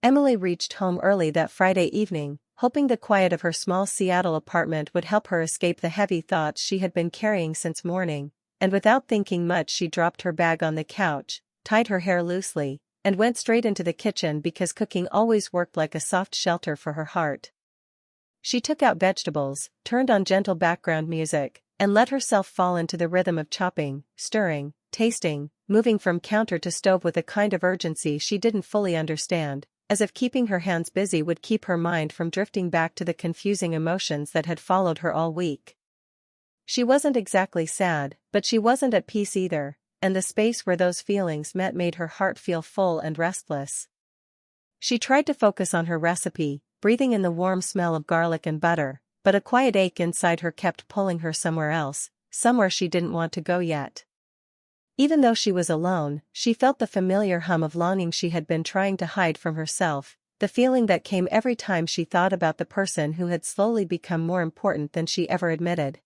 Emily reached home early that Friday evening, hoping the quiet of her small Seattle apartment would help her escape the heavy thoughts she had been carrying since morning, and without thinking much she dropped her bag on the couch, tied her hair loosely, and went straight into the kitchen because cooking always worked like a soft shelter for her heart. She took out vegetables, turned on gentle background music, and let herself fall into the rhythm of chopping, stirring, tasting, moving from counter to stove with a kind of urgency she didn't fully understand, as if keeping her hands busy would keep her mind from drifting back to the confusing emotions that had followed her all week. She wasn't exactly sad, but she wasn't at peace either, and the space where those feelings met made her heart feel full and restless. She tried to focus on her recipe, breathing in the warm smell of garlic and butter, but a quiet ache inside her kept pulling her somewhere else, somewhere she didn't want to go yet. Even though she was alone, she felt the familiar hum of longing she had been trying to hide from herself, the feeling that came every time she thought about the person who had slowly become more important than she ever admitted.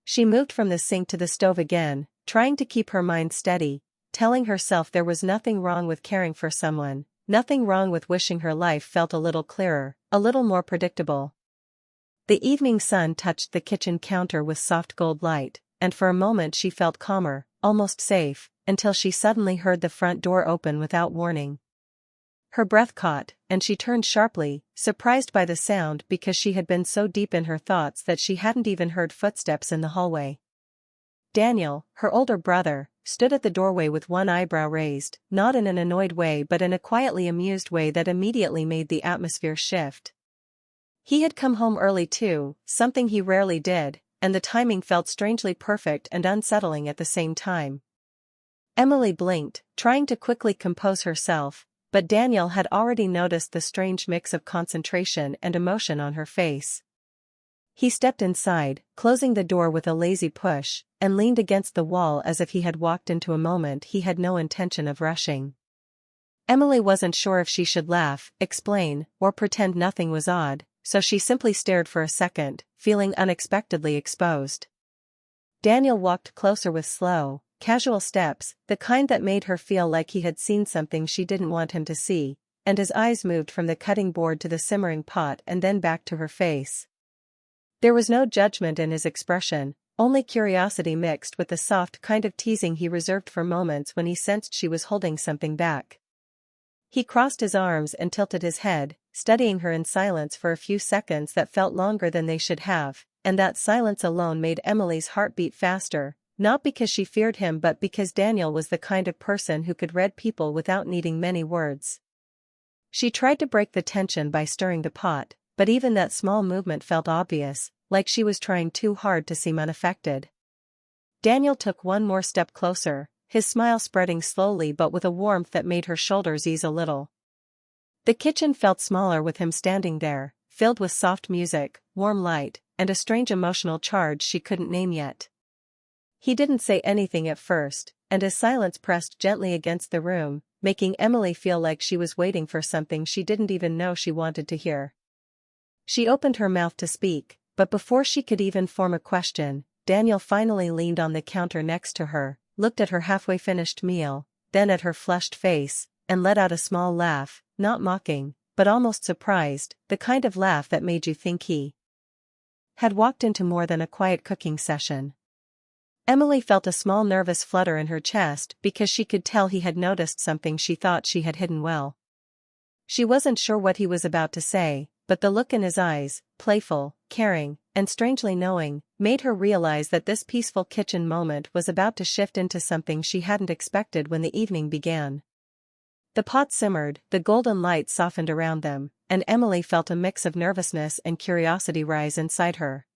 She moved from the sink to the stove again, trying to keep her mind steady, telling herself there was nothing wrong with caring for someone, nothing wrong with wishing her life felt a little clearer, a little more predictable. The evening sun touched the kitchen counter with soft gold light, and for a moment she felt calmer, almost safe, until she suddenly heard the front door open without warning. Her breath caught, and she turned sharply, surprised by the sound because she had been so deep in her thoughts that she hadn't even heard footsteps in the hallway. Daniel, her older brother, stood at the doorway with one eyebrow raised, not in an annoyed way but in a quietly amused way that immediately made the atmosphere shift. He had come home early too, something he rarely did, and the timing felt strangely perfect and unsettling at the same time. Emily blinked, trying to quickly compose herself, but Daniel had already noticed the strange mix of concentration and emotion on her face. He stepped inside, closing the door with a lazy push, and leaned against the wall as if he had walked into a moment he had no intention of rushing. Emily wasn't sure if she should laugh, explain, or pretend nothing was odd, so she simply stared for a second, feeling unexpectedly exposed. Daniel walked closer with slow, casual steps, the kind that made her feel like he had seen something she didn't want him to see, and his eyes moved from the cutting board to the simmering pot and then back to her face. There was no judgment in his expression, only curiosity mixed with the soft kind of teasing he reserved for moments when he sensed she was holding something back. He crossed his arms and tilted his head, studying her in silence for a few seconds that felt longer than they should have, and that silence alone made Emily's heart beat faster, not because she feared him but because Daniel was the kind of person who could read people without needing many words. She tried to break the tension by stirring the pot, but even that small movement felt obvious, like she was trying too hard to seem unaffected. Daniel took one more step closer, his smile spreading slowly but with a warmth that made her shoulders ease a little. The kitchen felt smaller with him standing there, filled with soft music, warm light, and a strange emotional charge she couldn't name yet. He didn't say anything at first, and his silence pressed gently against the room, making Emily feel like she was waiting for something she didn't even know she wanted to hear. She opened her mouth to speak, but before she could even form a question, Daniel finally leaned on the counter next to her, looked at her halfway finished meal, then at her flushed face, and let out a small laugh, not mocking, but almost surprised, the kind of laugh that made you think he had walked into more than a quiet cooking session. Emily felt a small nervous flutter in her chest because she could tell he had noticed something she thought she had hidden well. She wasn't sure what he was about to say, but the look in his eyes, playful, caring, and strangely knowing, made her realize that this peaceful kitchen moment was about to shift into something she hadn't expected when the evening began. The pot simmered, the golden light softened around them, and Emily felt a mix of nervousness and curiosity rise inside her.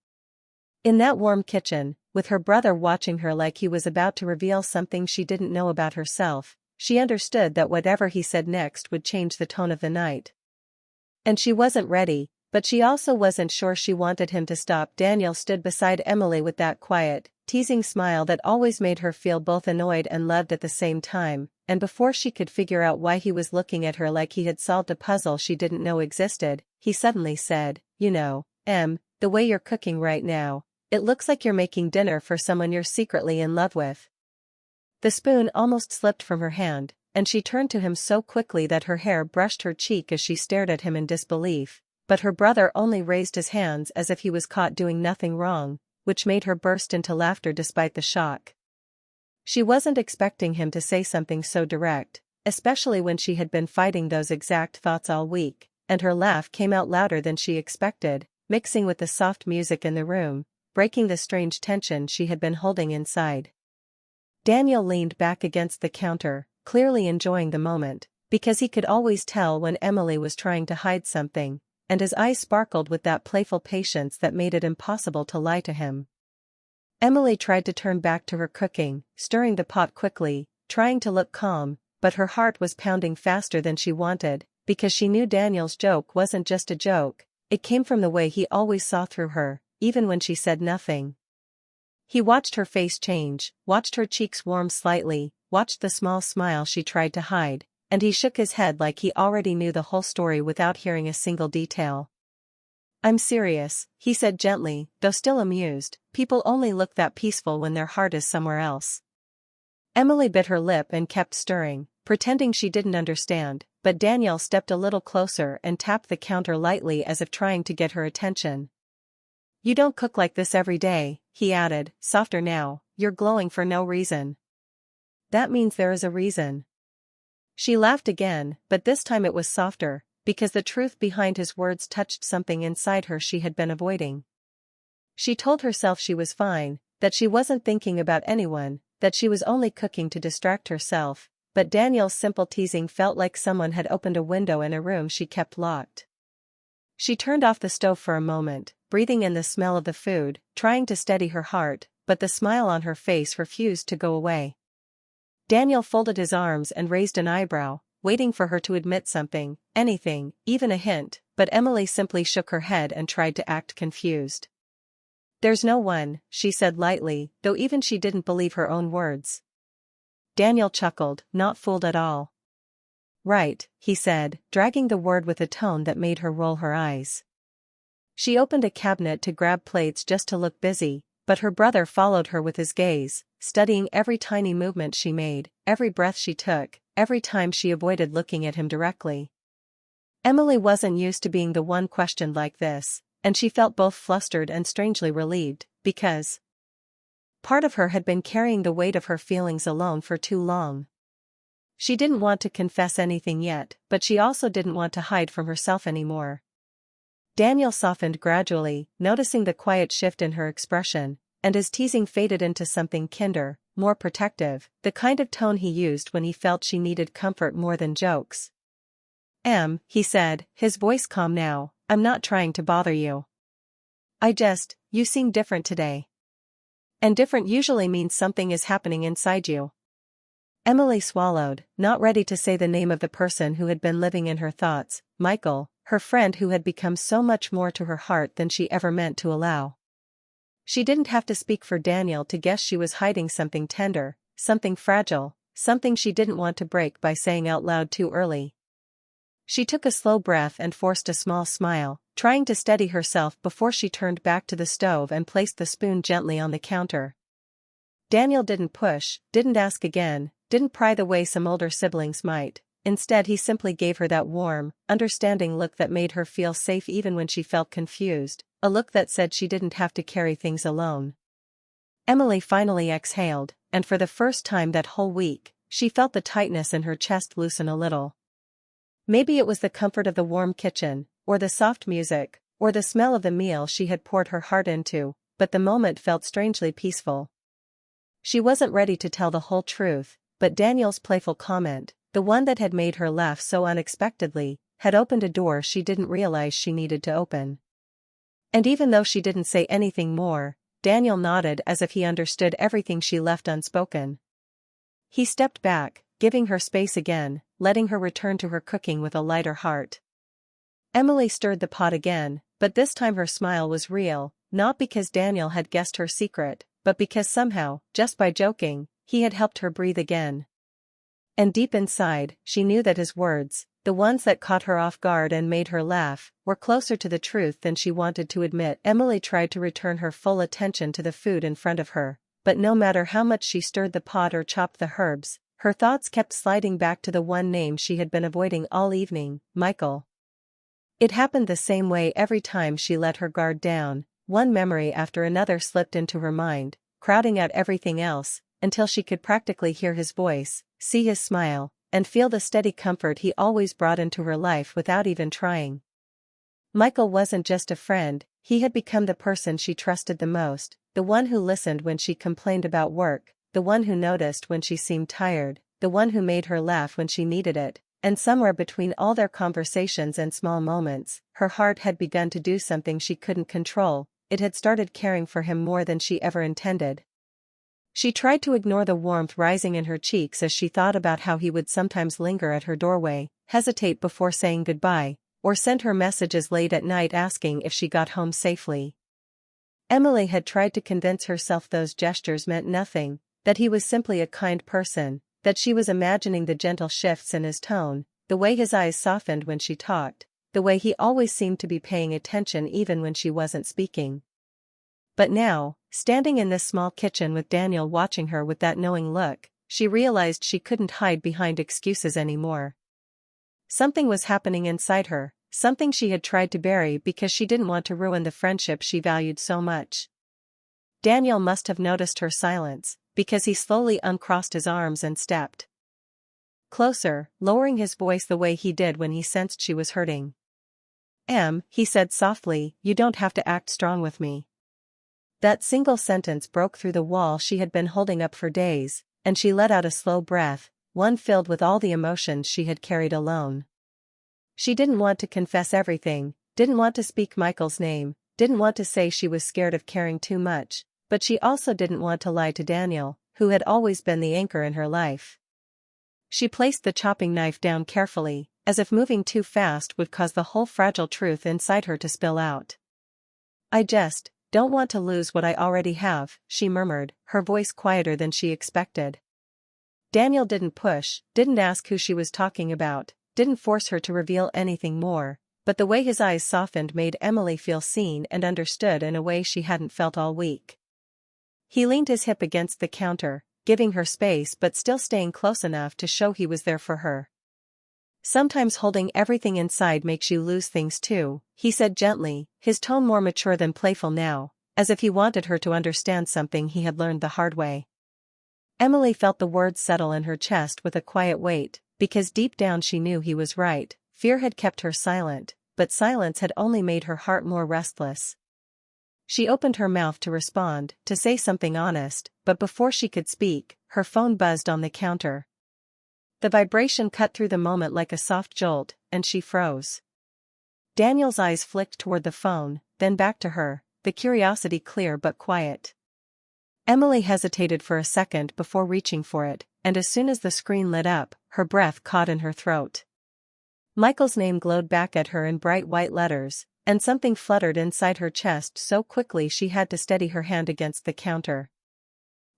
In that warm kitchen, with her brother watching her like he was about to reveal something she didn't know about herself, she understood that whatever he said next would change the tone of the night. And she wasn't ready, but she also wasn't sure she wanted him to stop. Daniel stood beside Emily with that quiet, teasing smile that always made her feel both annoyed and loved at the same time, and before she could figure out why he was looking at her like he had solved a puzzle she didn't know existed, he suddenly said, "You know, Em, the way you're cooking right now, it looks like you're making dinner for someone you're secretly in love with." The spoon almost slipped from her hand, and she turned to him so quickly that her hair brushed her cheek as she stared at him in disbelief, but her brother only raised his hands as if he was caught doing nothing wrong, which made her burst into laughter despite the shock. She wasn't expecting him to say something so direct, especially when she had been fighting those exact thoughts all week, and her laugh came out louder than she expected, mixing with the soft music in the room, breaking the strange tension she had been holding inside. Daniel leaned back against the counter, clearly enjoying the moment, because he could always tell when Emily was trying to hide something, and his eyes sparkled with that playful patience that made it impossible to lie to him. Emily tried to turn back to her cooking, stirring the pot quickly, trying to look calm, but her heart was pounding faster than she wanted, because she knew Daniel's joke wasn't just a joke, it came from the way he always saw through her, even when she said nothing. He watched her face change, watched her cheeks warm slightly, watched the small smile she tried to hide, and he shook his head like he already knew the whole story without hearing a single detail. "I'm serious," he said gently, though still amused. "People only look that peaceful when their heart is somewhere else." Emily bit her lip and kept stirring, pretending she didn't understand, but Daniel stepped a little closer and tapped the counter lightly as if trying to get her attention. "You don't cook like this every day," he added, softer now. "You're glowing for no reason." "That means there is a reason." She laughed again, but this time it was softer, because the truth behind his words touched something inside her she had been avoiding. She told herself she was fine, that she wasn't thinking about anyone, that she was only cooking to distract herself, but Daniel's simple teasing felt like someone had opened a window in a room she kept locked. She turned off the stove for a moment, breathing in the smell of the food, trying to steady her heart, but the smile on her face refused to go away. Daniel folded his arms and raised an eyebrow, waiting for her to admit something, anything, even a hint, but Emily simply shook her head and tried to act confused. "There's no one," she said lightly, though even she didn't believe her own words. Daniel chuckled, not fooled at all. "Right," he said, dragging the word with a tone that made her roll her eyes. She opened a cabinet to grab plates just to look busy, but her brother followed her with his gaze, studying every tiny movement she made, every breath she took, every time she avoided looking at him directly. Emily wasn't used to being the one questioned like this, and she felt both flustered and strangely relieved, because part of her had been carrying the weight of her feelings alone for too long. She didn't want to confess anything yet, but she also didn't want to hide from herself anymore. Daniel softened gradually, noticing the quiet shift in her expression, and his teasing faded into something kinder, more protective, the kind of tone he used when he felt she needed comfort more than jokes. He said, his voice calm now, "I'm not trying to bother you. You seem different today." And different usually means something is happening inside you. Emily swallowed, not ready to say the name of the person who had been living in her thoughts, Michael, her friend who had become so much more to her heart than she ever meant to allow. She didn't have to speak for Daniel to guess she was hiding something tender, something fragile, something she didn't want to break by saying out loud too early. She took a slow breath and forced a small smile, trying to steady herself before she turned back to the stove and placed the spoon gently on the counter. Daniel didn't push, didn't ask again, didn't pry the way some older siblings might. Instead he simply gave her that warm, understanding look that made her feel safe even when she felt confused, a look that said she didn't have to carry things alone. Emily finally exhaled, and for the first time that whole week, she felt the tightness in her chest loosen a little. Maybe it was the comfort of the warm kitchen, or the soft music, or the smell of the meal she had poured her heart into, but the moment felt strangely peaceful. She wasn't ready to tell the whole truth, but Daniel's playful comment, the one that had made her laugh so unexpectedly, had opened a door she didn't realize she needed to open. And even though she didn't say anything more, Daniel nodded as if he understood everything she left unspoken. He stepped back, giving her space again, letting her return to her cooking with a lighter heart. Emily stirred the pot again, but this time her smile was real, not because Daniel had guessed her secret, but because somehow, just by joking, he had helped her breathe again. And deep inside, she knew that his words, the ones that caught her off guard and made her laugh, were closer to the truth than she wanted to admit. Emily tried to return her full attention to the food in front of her, but no matter how much she stirred the pot or chopped the herbs, her thoughts kept sliding back to the one name she had been avoiding all evening, Michael. It happened the same way every time she let her guard down. One memory after another slipped into her mind, crowding out everything else, until she could practically hear his voice, see his smile, and feel the steady comfort he always brought into her life without even trying. Michael wasn't just a friend, he had become the person she trusted the most, the one who listened when she complained about work, the one who noticed when she seemed tired, the one who made her laugh when she needed it. And somewhere between all their conversations and small moments, her heart had begun to do something she couldn't control. It had started caring for him more than she ever intended. She tried to ignore the warmth rising in her cheeks as she thought about how he would sometimes linger at her doorway, hesitate before saying goodbye, or send her messages late at night asking if she got home safely. Emily had tried to convince herself those gestures meant nothing, that he was simply a kind person, that she was imagining the gentle shifts in his tone, the way his eyes softened when she talked, the way he always seemed to be paying attention even when she wasn't speaking. But now, standing in this small kitchen with Daniel watching her with that knowing look, she realized she couldn't hide behind excuses anymore. Something was happening inside her, something she had tried to bury because she didn't want to ruin the friendship she valued so much. Daniel must have noticed her silence, because he slowly uncrossed his arms and stepped closer, lowering his voice the way he did when he sensed she was hurting. He said softly, "You don't have to act strong with me." That single sentence broke through the wall she had been holding up for days, and she let out a slow breath, one filled with all the emotions she had carried alone. She didn't want to confess everything, didn't want to speak Michael's name, didn't want to say she was scared of caring too much, but she also didn't want to lie to Daniel, who had always been the anchor in her life. She placed the chopping knife down carefully, as if moving too fast would cause the whole fragile truth inside her to spill out. "I just don't want to lose what I already have," she murmured, her voice quieter than she expected. Daniel didn't push, didn't ask who she was talking about, didn't force her to reveal anything more, but the way his eyes softened made Emily feel seen and understood in a way she hadn't felt all week. He leaned his hip against the counter, giving her space but still staying close enough to show he was there for her. "Sometimes holding everything inside makes you lose things too," he said gently, his tone more mature than playful now, as if he wanted her to understand something he had learned the hard way. Emily felt the words settle in her chest with a quiet weight, because deep down she knew he was right. Fear had kept her silent, but silence had only made her heart more restless. She opened her mouth to respond, to say something honest, but before she could speak, her phone buzzed on the counter. The vibration cut through the moment like a soft jolt, and she froze. Daniel's eyes flicked toward the phone, then back to her, the curiosity clear but quiet. Emily hesitated for a second before reaching for it, and as soon as the screen lit up, her breath caught in her throat. Michael's name glowed back at her in bright white letters, and something fluttered inside her chest so quickly she had to steady her hand against the counter.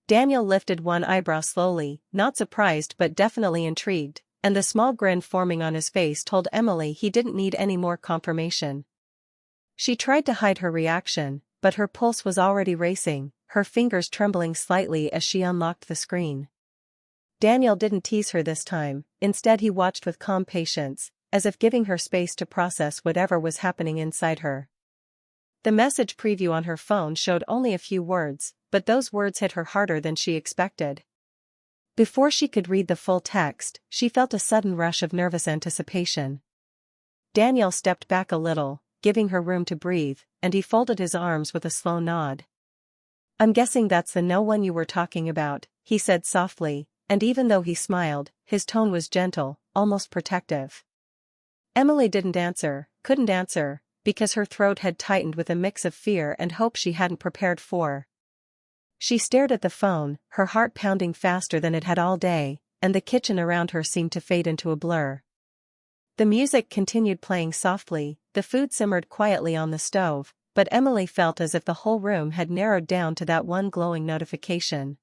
Daniel lifted one eyebrow slowly, not surprised but definitely intrigued, and the small grin forming on his face told Emily he didn't need any more confirmation. She tried to hide her reaction, but her pulse was already racing, her fingers trembling slightly as she unlocked the screen. Daniel didn't tease her this time, instead he watched with calm patience, as if giving her space to process whatever was happening inside her. The message preview on her phone showed only a few words, but those words hit her harder than she expected. Before she could read the full text, she felt a sudden rush of nervous anticipation. Daniel stepped back a little, giving her room to breathe, and he folded his arms with a slow nod. "I'm guessing that's the no one you were talking about," he said softly, and even though he smiled, his tone was gentle, almost protective. Emily couldn't answer, because her throat had tightened with a mix of fear and hope she hadn't prepared for. She stared at the phone, her heart pounding faster than it had all day, and the kitchen around her seemed to fade into a blur. The music continued playing softly, the food simmered quietly on the stove, but Emily felt as if the whole room had narrowed down to that one glowing notification.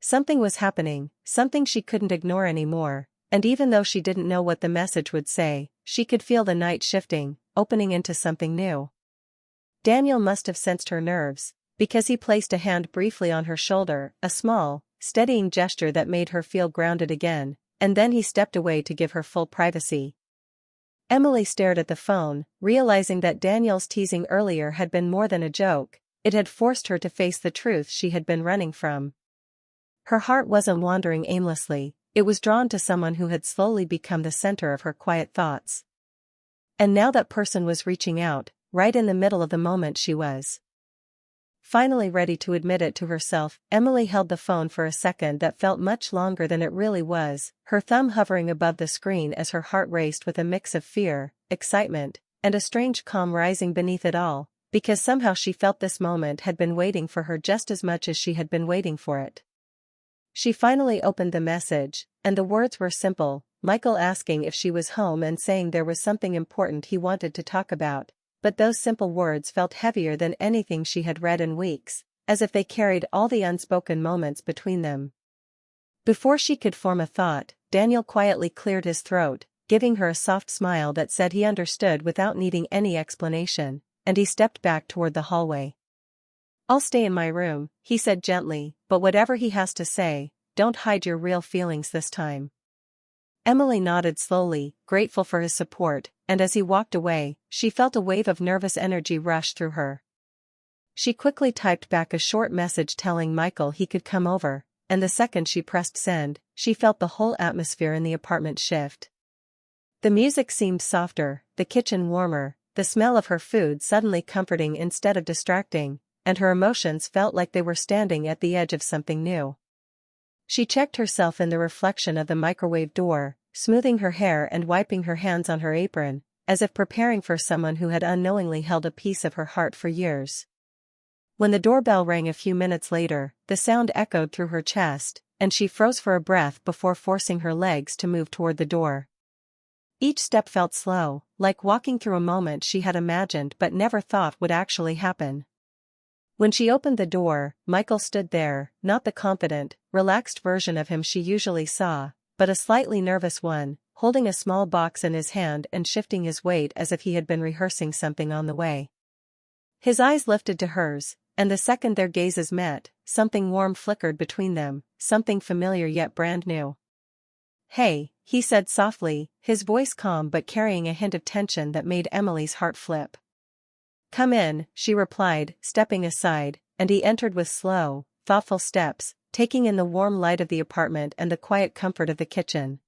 Something was happening, something she couldn't ignore anymore, and even though she didn't know what the message would say, she could feel the night shifting, opening into something new. Daniel must have sensed her nerves, because he placed a hand briefly on her shoulder, a small, steadying gesture that made her feel grounded again, and then he stepped away to give her full privacy. Emily stared at the phone, realizing that Daniel's teasing earlier had been more than a joke. It had forced her to face the truth she had been running from. Her heart wasn't wandering aimlessly, it was drawn to someone who had slowly become the center of her quiet thoughts. And now that person was reaching out, right in the middle of the moment she was finally ready to admit it to herself. Emily held the phone for a second that felt much longer than it really was, her thumb hovering above the screen as her heart raced with a mix of fear, excitement, and a strange calm rising beneath it all, because somehow she felt this moment had been waiting for her just as much as she had been waiting for it. She finally opened the message, and the words were simple, Michael asking if she was home and saying there was something important he wanted to talk about. But those simple words felt heavier than anything she had read in weeks, as if they carried all the unspoken moments between them. Before she could form a thought, Daniel quietly cleared his throat, giving her a soft smile that said he understood without needing any explanation, and he stepped back toward the hallway. "I'll stay in my room," he said gently, "but whatever he has to say, don't hide your real feelings this time." Emily nodded slowly, grateful for his support, and as he walked away, she felt a wave of nervous energy rush through her. She quickly typed back a short message telling Michael he could come over, and the second she pressed send, she felt the whole atmosphere in the apartment shift. The music seemed softer, the kitchen warmer, the smell of her food suddenly comforting instead of distracting, and her emotions felt like they were standing at the edge of something new. She checked herself in the reflection of the microwave door, smoothing her hair and wiping her hands on her apron, as if preparing for someone who had unknowingly held a piece of her heart for years. When the doorbell rang a few minutes later, the sound echoed through her chest, and she froze for a breath before forcing her legs to move toward the door. Each step felt slow, like walking through a moment she had imagined but never thought would actually happen. When she opened the door, Michael stood there, not the confident, relaxed version of him she usually saw, but a slightly nervous one, holding a small box in his hand and shifting his weight as if he had been rehearsing something on the way. His eyes lifted to hers, and the second their gazes met, something warm flickered between them, something familiar yet brand new. "Hey," he said softly, his voice calm but carrying a hint of tension that made Emily's heart flip. "Come in," she replied, stepping aside, and he entered with slow, thoughtful steps, taking in the warm light of the apartment and the quiet comfort of the kitchen.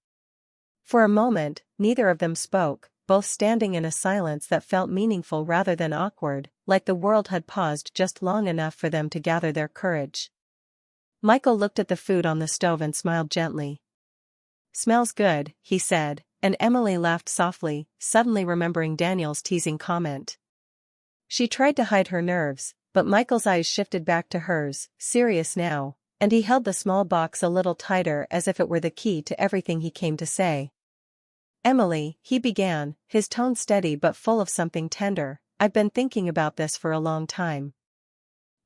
For a moment, neither of them spoke, both standing in a silence that felt meaningful rather than awkward, like the world had paused just long enough for them to gather their courage. Michael looked at the food on the stove and smiled gently. "Smells good," he said, and Emily laughed softly, suddenly remembering Daniel's teasing comment. She tried to hide her nerves, but Michael's eyes shifted back to hers, serious now, and he held the small box a little tighter as if it were the key to everything he came to say. "Emily," he began, his tone steady but full of something tender, "I've been thinking about this for a long time.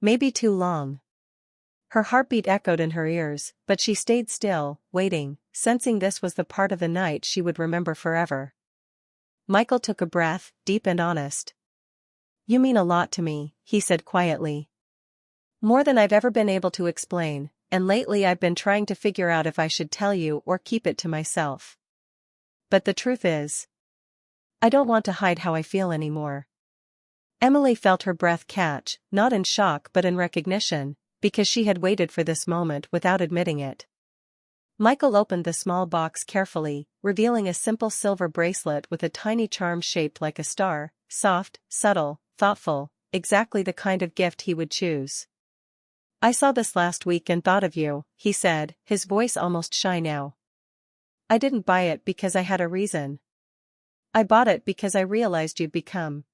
Maybe too long." Her heartbeat echoed in her ears, but she stayed still, waiting, sensing this was the part of the night she would remember forever. Michael took a breath, deep and honest. "You mean a lot to me," he said quietly. "More than I've ever been able to explain, and lately I've been trying to figure out if I should tell you or keep it to myself. But the truth is, I don't want to hide how I feel anymore." Emily felt her breath catch, not in shock but in recognition, because she had waited for this moment without admitting it. Michael opened the small box carefully, revealing a simple silver bracelet with a tiny charm shaped like a star, soft, subtle, thoughtful, exactly the kind of gift he would choose. "I saw this last week and thought of you," he said, his voice almost shy now. "I didn't buy it because I had a reason. I bought it because I realized you'd become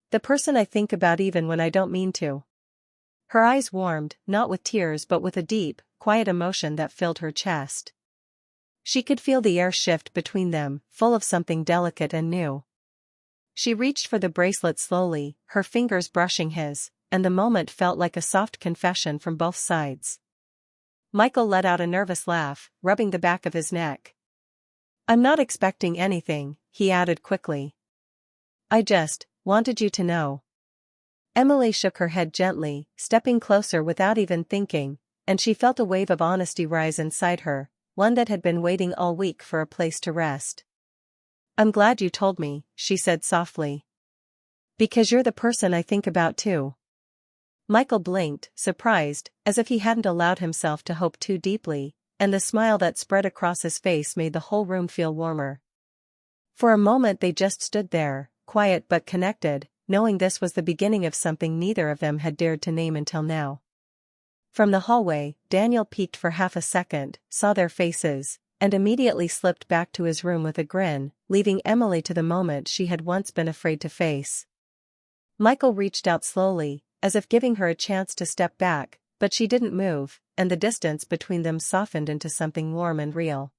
the person I think about even when I don't mean to." Her eyes warmed, not with tears but with a deep, quiet emotion that filled her chest. She could feel the air shift between them, full of something delicate and new. She reached for the bracelet slowly, her fingers brushing his, and the moment felt like a soft confession from both sides. Michael let out a nervous laugh, rubbing the back of his neck. "I'm not expecting anything," he added quickly. "I just wanted you to know." Emily shook her head gently, stepping closer without even thinking, and she felt a wave of honesty rise inside her, one that had been waiting all week for a place to rest. "I'm glad you told me," she said softly. "Because you're the person I think about too." Michael blinked, surprised, as if he hadn't allowed himself to hope too deeply, and the smile that spread across his face made the whole room feel warmer. For a moment they just stood there, quiet but connected, knowing this was the beginning of something neither of them had dared to name until now. From the hallway, Daniel peeked for half a second, saw their faces, and immediately slipped back to his room with a grin, leaving Emily to the moment she had once been afraid to face. Michael reached out slowly, as if giving her a chance to step back, but she didn't move, and the distance between them softened into something warm and real.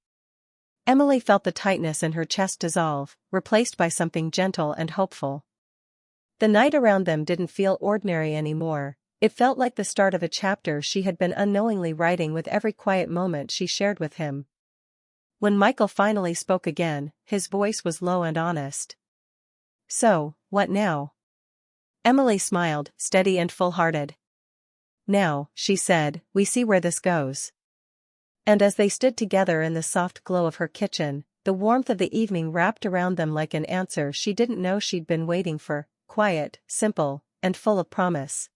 Emily felt the tightness in her chest dissolve, replaced by something gentle and hopeful. The night around them didn't feel ordinary anymore. It felt like the start of a chapter she had been unknowingly writing with every quiet moment she shared with him. When Michael finally spoke again, his voice was low and honest. "So, what now?" Emily smiled, steady and full-hearted. "Now," she said, "we see where this goes." And as they stood together in the soft glow of her kitchen, the warmth of the evening wrapped around them like an answer she didn't know she'd been waiting for, quiet, simple, and full of promise.